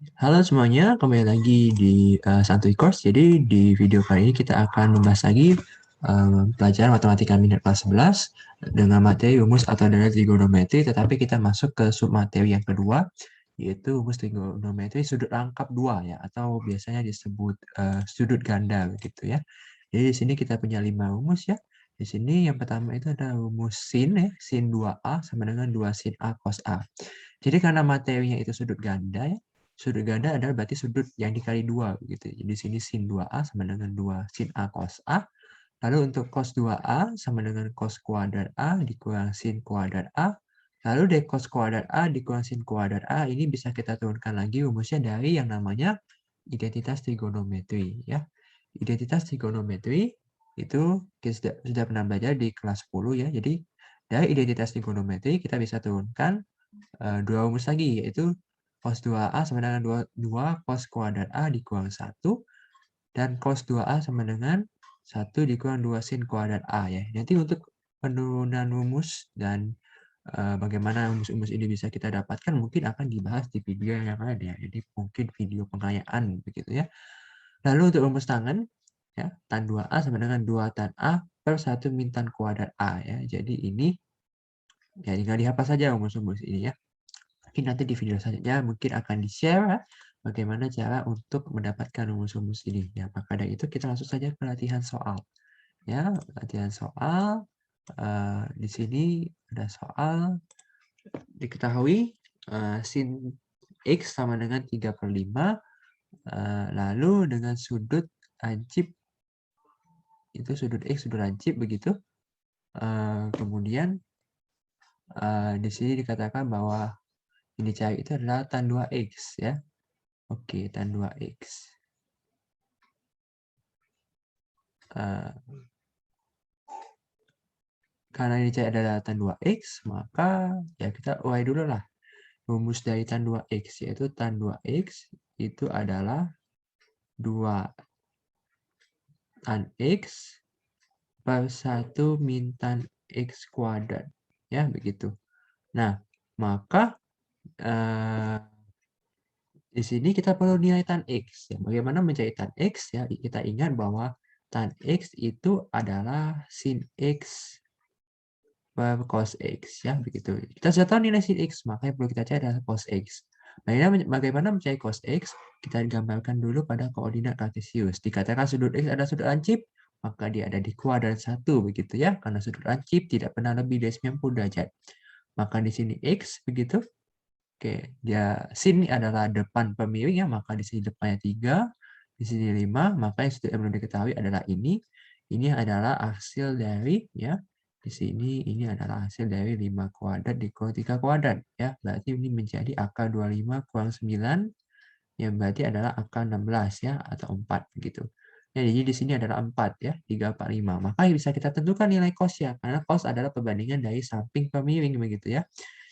Halo semuanya, kembali lagi di Santuy Course. Jadi di video kali ini kita akan membahas lagi pelajaran matematika minor kelas 11 dengan materi rumus atau dari trigonometri, tetapi kita masuk ke submateri yang kedua, yaitu rumus trigonometri sudut rangkap 2 ya, atau biasanya disebut sudut ganda begitu ya. Jadi di sini kita punya 5 rumus ya. Di sini yang pertama itu ada rumus sin ya, sin 2A sama dengan 2 sin A cos A. Jadi karena materinya itu sudut ganda ya, sudut ganda adalah berarti sudut yang dikali 2 begitu. Jadi di sini sin 2A sama dengan 2 sin A cos A. Lalu untuk cos 2A sama dengan cos kuadrat A dikurang sin kuadrat A. Lalu dari cos kuadrat A dikurang sin kuadrat A ini bisa kita turunkan lagi rumusnya dari yang namanya identitas trigonometri ya. Identitas trigonometri itu kita sudah pernah belajar di kelas 10 ya. Jadi dari identitas trigonometri kita bisa turunkan dua rumus lagi, yaitu cos 2A sama dengan 2 cos kuadrat A dikurang 1, dan cos 2A sama dengan 1 dikurang 2 sin kuadrat A ya. Nanti untuk penurunan rumus dan bagaimana rumus-rumus ini bisa kita dapatkan mungkin akan dibahas di video yang lain ya. Jadi mungkin video pengayaan begitu ya. Lalu untuk rumus tangen, ya, tan 2A sama dengan 2 tan A per 1 min tan kuadrat A ya. Jadi ini ya tinggal dihafal saja rumus-rumus ini ya. Mungkin nanti di video selanjutnya mungkin akan di-share ya, bagaimana cara untuk mendapatkan rumus-rumus ini. Ya, maka dari itu kita langsung saja ke latihan soal. Ya, latihan soal. Di sini ada soal diketahui sin X sama dengan 3/5. Lalu dengan sudut lancip, itu sudut X sudut lancip begitu. Kemudian di sini dikatakan bahwa yang dicari itu adalah tan 2x ya. Oke, tan 2x. Karena ini dicari adalah tan 2x, maka ya kita urai dulu lah. Rumus dari tan 2x, yaitu tan 2x itu adalah 2 tan x per 1 min tan x kuadrat. Ya, begitu. Nah, maka di sini kita perlu nilai tan x. Ya. Bagaimana mencari tan x? Ya, kita ingat bahwa tan x itu adalah sin x per cos x. Ya, begitu. Kita sudah tahu nilai sin x, makanya perlu kita cari adalah cos x. Bagaimana mencari cos x? Kita gambarkan dulu pada koordinat kartesius. Dikatakan sudut x ada sudut lancip, maka dia ada di kuadrat 1, begitu ya. Karena sudut lancip tidak pernah lebih dari 90 derajat. Maka di sini x, begitu. Oke, dia sin adalah depan pemiring ya, maka di sini depannya 3, di sini 5, maka yang sudah belum diketahui adalah ini. Ini adalah hasil dari ya. Di sini ini adalah hasil dari 5 kuadrat dikurang 3 kuadrat ya. Berarti ini menjadi akar 25 kurang 9 yang berarti adalah akar 16 ya atau 4 begitu. Ya, jadi di sini adalah 4 ya, 3, 4, 5. Maka bisa kita tentukan nilai cos ya, karena cos adalah perbandingan dari samping pemiring begitu ya.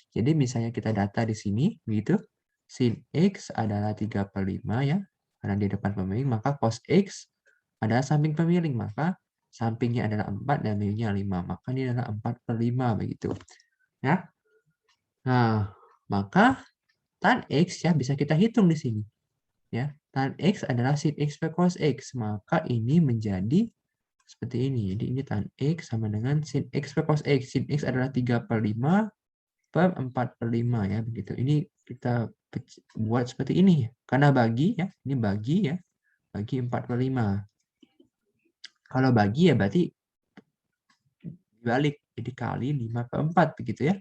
Jadi misalnya kita data di sini, begitu, sin X adalah 3/5 ya, karena di depan pemiring, maka cos X adalah samping pemiring, maka sampingnya adalah 4 dan miringnya 5, maka ini adalah 4/5 begitu. Ya. Nah, maka tan X ya bisa kita hitung di sini. Ya, tan X adalah sin X per cos X, maka ini menjadi seperti ini. Jadi ini tan X sama dengan sin X per cos X. Sin X adalah 3/5 per 4/5 ya begitu. Ini kita buat seperti ini karena bagi ya, ini bagi ya, bagi 4/5. Kalau bagi ya berarti dibalik, jadi kali 5/4 begitu ya.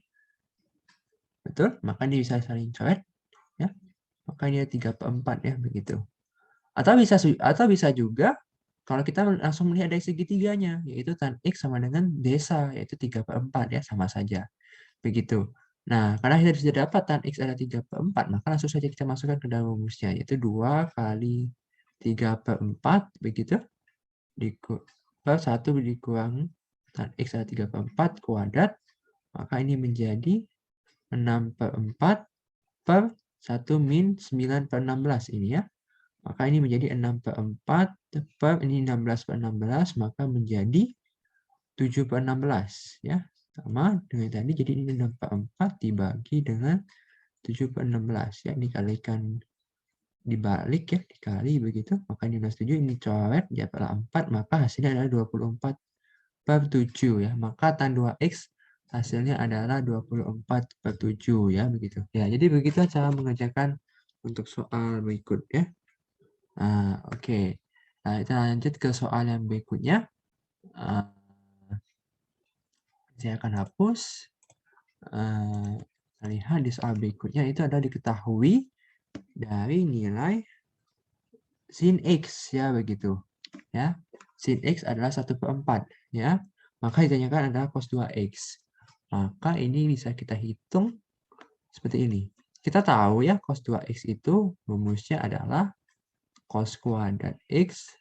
Betul? Maka ini bisa saling coret ya. Maka ini 3/4 ya begitu. Atau bisa juga kalau kita langsung melihat dari segitiganya, yaitu tan X sama dengan desa, yaitu 3/4 ya, sama saja. Begitu. Nah, karena kita sudah dapat tan X ada 3/4, maka langsung saja kita masukkan ke dalam rumusnya, yaitu 2 kali 3/4, begitu, per 1 dikurang tan X ada 3/4 kuadrat, maka ini menjadi 6/4 per 1 min 9/16 ini ya. Maka ini menjadi 6/4 per ini 16/16, maka menjadi 7/16 ya. Sama dengan tadi, jadi ini 6/4 dibagi dengan 7/16 ya, dikalikan dibalik ya, dikali begitu, maka ini 7, ini coret, dapatlah 4, maka hasilnya adalah 24/7 ya. Maka tan 2x hasilnya adalah 24/7 ya, begitu. Ya, jadi begitu cara mengerjakan untuk soal berikut ya. Oke. Nah, kita lanjut ke soal yang berikutnya. Saya akan hapus. Kita lihat di soal berikutnya itu adalah diketahui dari nilai sin x ya, begitu ya. Sin x adalah 1/4 ya, maka ditanyakan adalah cos 2x. Maka ini bisa kita hitung seperti ini. Kita tahu ya, cos 2x itu rumusnya adalah cos kuadrat x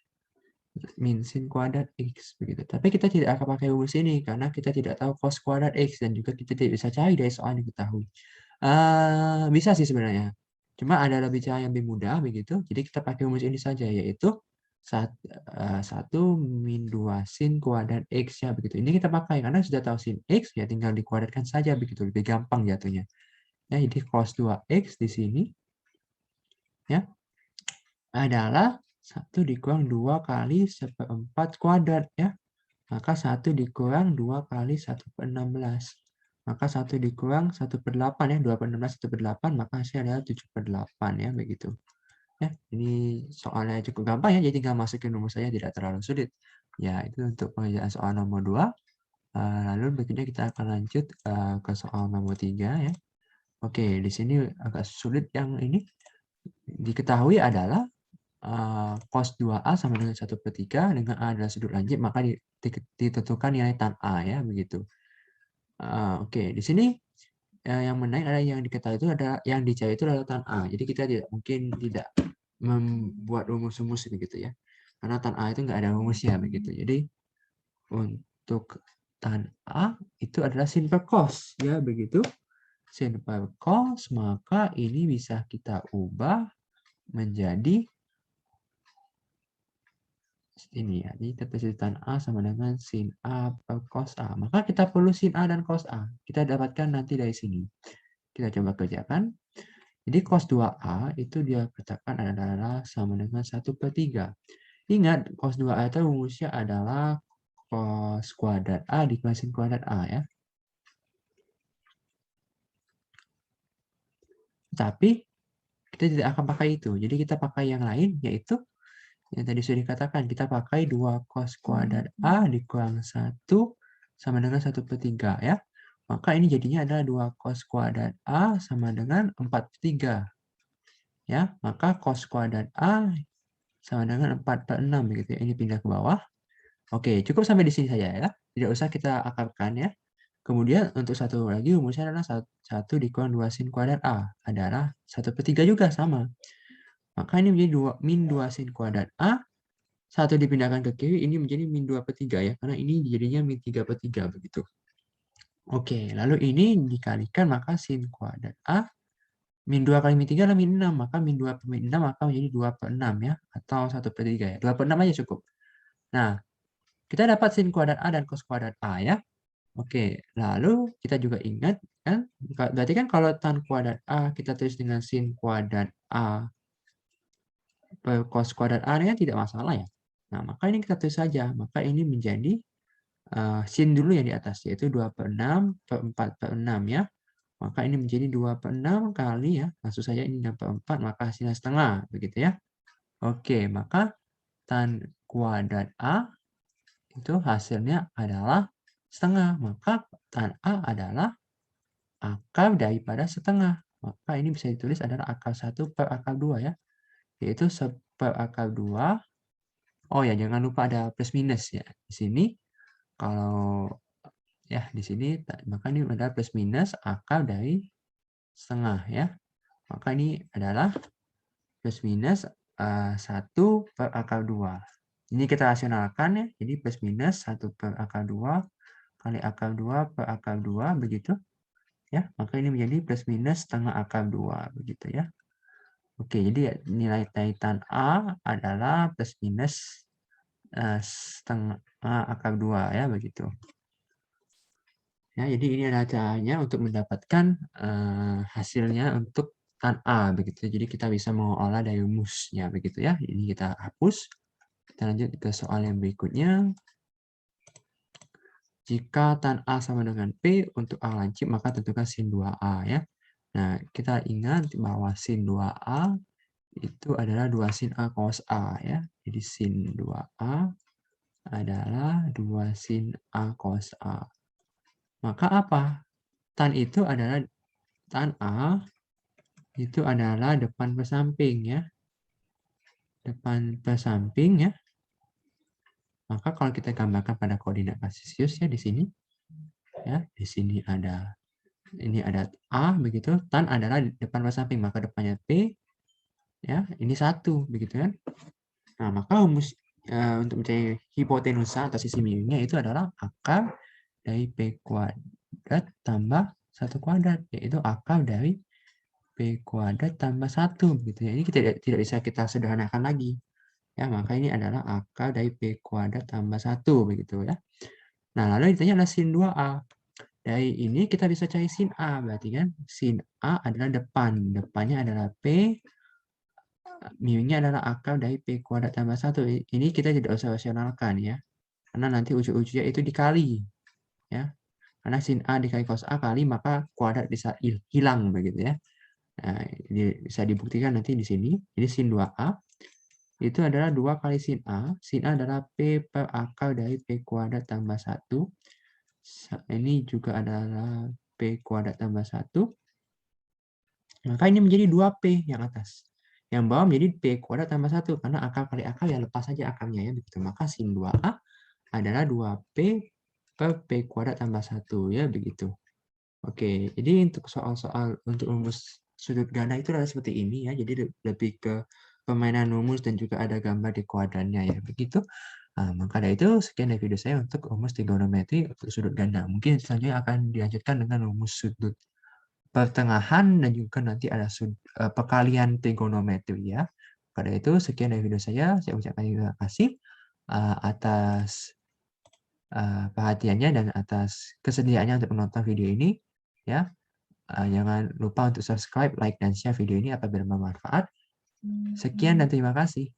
min sin kuadrat x begitu. Tapi kita tidak akan pakai rumus ini karena kita tidak tahu cos kuadrat x dan juga kita tidak bisa cari dari soal yang diketahui. Bisa sih sebenarnya. Cuma ada lebih cara yang lebih mudah begitu. Jadi kita pakai rumus ini saja, yaitu 1 min 2 sin kuadrat x ya, begitu. Ini kita pakai karena sudah tahu sin x ya, tinggal dikuadratkan saja begitu, lebih gampang jatuhnya. Ya, jadi cos 2x di sini ya adalah 1 dikurang 2 kali 1/4 kuadrat ya. Maka 1 dikurang 2 kali 1/16. Maka 1 dikurang 1/8 ya, 2/16 1/8, maka hasilnya adalah 7/8 ya, begitu. Ya, ini soalnya cukup gampang ya, jadi tinggal masukin rumus saja, tidak terlalu sulit. Ya, itu untuk pengerjaan soal nomor 2. Lalu berikutnya kita akan lanjut ke soal nomor 3 ya. Oke, di sini agak sulit yang ini. Diketahui adalah cos 2A sama dengan 1/3 dengan A adalah sudut lancip, maka ditentukan nilai tan A ya, begitu. Oke, di sini yang menarik adalah yang diketahui itu adalah yang dicari itu adalah tan A. Jadi kita tidak mungkin tidak membuat rumus-rumus begitu ya. Karena tan A itu nggak ada rumusnya begitu. Jadi untuk tan A itu adalah sin per cos ya, begitu. Sin per cos, maka ini bisa kita ubah menjadi ini ya. Jadi tertulis tan A sama dengan sin A per cos A. Maka kita perlu sin A dan cos A. Kita dapatkan nanti dari sini. Kita coba kerjakan. Jadi cos 2A itu dia katakan adalah sama dengan 1/3. Ingat, cos 2A itu rumusnya adalah cos kuadrat A dikali sin kuadrat A ya. Tapi kita tidak akan pakai itu. Jadi kita pakai yang lain, yaitu yang tadi sudah dikatakan. Kita pakai 2 cos kuadrat A dikurang 1 sama dengan 1/3 ya. Maka ini jadinya adalah 2 cos kuadrat A sama dengan 4/3. Ya, maka cos kuadrat A sama dengan 4/6 begitu ya. Ini pindah ke bawah. Oke, cukup sampai di sini saja ya. Tidak usah kita akalkan ya. Kemudian untuk satu lagi rumusnya adalah 1 dikurang 2 sin kuadrat A adalah 1/3 juga sama. Maka ini menjadi min 2 sin kuadrat A. 1 dipindahkan ke kiri, ini menjadi min 2/3 ya. Karena ini jadinya min 3/3 begitu. Oke, lalu ini dikalikan maka sin kuadrat A. Min 2 kali min 3 adalah min 6. Maka min 2 per min 6 maka menjadi 2/6 ya. Atau 1/3 ya. 2/6 aja cukup. Nah, kita dapat sin kuadrat A dan cos kuadrat A ya. Oke, lalu kita juga ingat kan, berarti kan kalau tan kuadrat A kita tulis dengan sin kuadrat A per cos kuadrat A ini kan tidak masalah ya. Nah, maka ini kita tulis saja. Maka ini menjadi sin dulu yang di atas, yaitu 2/6 per 4/6 ya. Maka ini menjadi 2/6 kali ya, langsung saja ini 6/4, maka hasilnya setengah, begitu ya. Oke, maka tan kuadrat A itu hasilnya adalah setengah. Maka tan A adalah akar daripada setengah. Maka ini bisa ditulis adalah akar 1 per akar 2 ya. Yaitu 1 per akar 2. Oh ya, jangan lupa ada plus minus ya. Di sini kalau ya di sini maka ini adalah plus minus akar dari setengah ya. Maka ini adalah plus minus 1 per akar 2. Ini kita rasionalkan ya. Jadi plus minus 1 per akar 2 kali akar 2 per akar 2 begitu. Ya, maka ini menjadi plus minus setengah akar 2 begitu ya. Oke, jadi nilai dari tan A adalah plus minus setengah akar 2 ya, begitu. Ya, jadi ini adalah caranya untuk mendapatkan hasilnya untuk tan A begitu. Jadi kita bisa mengolah dari rumusnya begitu ya. Ini kita hapus. Kita lanjut ke soal yang berikutnya. Jika tan A sama dengan P untuk A lancip, maka tentukan sin 2A ya. Nah, kita ingat bahwa sin 2A itu adalah 2 sin A cos A ya. Jadi sin 2A adalah 2 sin A cos A. Maka apa? Tan itu adalah tan A itu adalah depan per samping ya. Depan per samping ya. Maka kalau kita gambarkan pada koordinat kartesius ya di sini ya, di sini ada ini ada A begitu, tan adalah depan per samping, maka depannya P ya, ini 1 begitu kan. Nah, maka rumus untuk mencari hipotenusa atau sisi miringnya itu adalah akar dari P kuadrat tambah 1 kuadrat, yaitu akar dari P kuadrat tambah 1 begitu ya. Ini tidak bisa kita sederhanakan lagi. Ya, maka ini adalah akar dari P kuadrat tambah 1 begitu ya. Nah, lalu ditanya adalah sin 2A. Dari ini kita bisa cari sin A, berarti kan sin A adalah depan. Depannya adalah P, mu-nya adalah akar dari P kuadrat tambah 1. Ini kita tidak usah rasionalkan ya. Karena nanti ujung-ujungnya itu dikali. Ya. Karena sin A dikali cos A kali, maka kuadrat bisa hilang begitu ya. Nah, ini bisa dibuktikan nanti di sini. Ini sin 2A itu adalah 2 kali sin A. Sin A adalah P per akar dari P kuadrat tambah 1. Ini juga adalah P kuadrat tambah 1. Maka ini menjadi 2P yang atas. Yang bawah menjadi P kuadrat tambah 1. Karena akar kali akar ya lepas saja akarnya ya. Begitu. Maka sin 2A adalah 2P per P kuadrat tambah 1 ya begitu. Oke, jadi untuk soal-soal untuk rumus sudut ganda itu adalah seperti ini ya. Jadi lebih ke permainan rumus dan juga ada gambar di kuadrannya ya. Begitu. Nah, maka dari itu sekian dari video saya untuk rumus trigonometri untuk sudut ganda. Mungkin selanjutnya akan dilanjutkan dengan rumus sudut pertengahan dan juga nanti ada perkalian trigonometri ya. Pada itu sekian dari video saya ucapkan terima kasih atas perhatiannya dan atas kesediaannya untuk menonton video ini ya. Jangan lupa untuk subscribe, like, dan share video ini apabila bermanfaat. Sekian dan terima kasih.